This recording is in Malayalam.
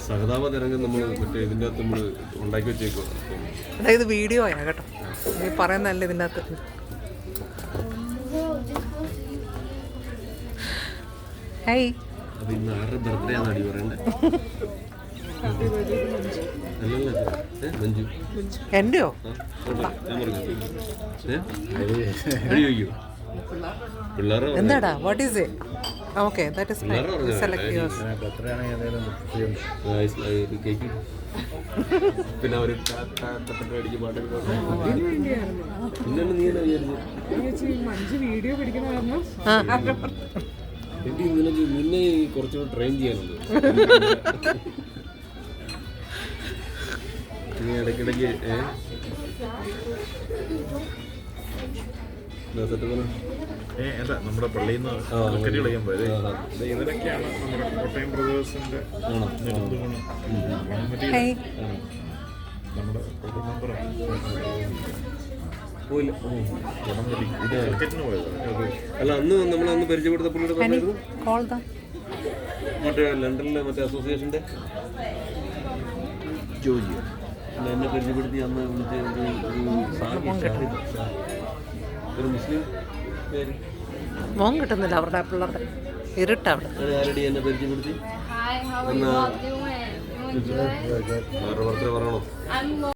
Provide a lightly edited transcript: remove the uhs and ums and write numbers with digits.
സഹതാപ തരംഗം നമ്മൾ മറ്റേ ഇതിൻ്റെ അകത്ത് നമ്മൾ ഉണ്ടാക്കി വെച്ചേക്കുക. അതായത് വീഡിയോ ആയാ കേട്ടോ, നീ പറയുന്നതല്ല ഇതിൻ്റെ അകത്ത്. ഹേയ്, അത് ഇന്ന് ആരുടെ ബർത്ത്ഡേ ആണ് അടി പറയണ്ടേ? അല്ലല്ല, മഞ്ജു എൻ്റെയോ? പിള്ളേരെ എന്താടാ, what is it? Okay, that is fine. Select yours. പിന്നെ അവർ അടിച്ച് പാട്ടൊക്കെ നീ മഞ്ജു വീഡിയോ പിടിക്കുന്ന കാരണം എനിക്ക് നിന്നെ കുറച്ചുകൂടെ ട്രെയിൻ ചെയ്യാനുണ്ട്. നീ ഇടയ്ക്കിടയ്ക്ക് നമ്മുടെ പള്ളിയിൽ നിന്ന് ക്രിക്കറ്റ് കളിക്കാൻ പോയത്. ഇതിനൊക്കെയാണ് നമ്മുടെ കോട്ടയം ബ്രദേഴ്സിന്റെ നമ്മുടെ മെമ്പറാണ് ക്രിക്കറ്റിന് പോയത്. അല്ല, അന്ന് നമ്മളന്ന് പരിചയപ്പെടുത്തപ്പോൾ മറ്റേ ലണ്ടനിലെ മറ്റേ അസോസിയേഷന്റെ ജോജി എന്നെ പരിചയപ്പെടുത്തി അന്ന് വിളിച്ച ഒരു മുസ്ലിം പേര് മോൻ കിട്ടുന്നില്ല അവരുടെ പിള്ളേരുടെ ഇരുട്ടവിടെ. ആരടി എന്നെ പരിചയപ്പെടുത്തി? അവരുടെ ബർത്ത്ഡേ പറയണോ?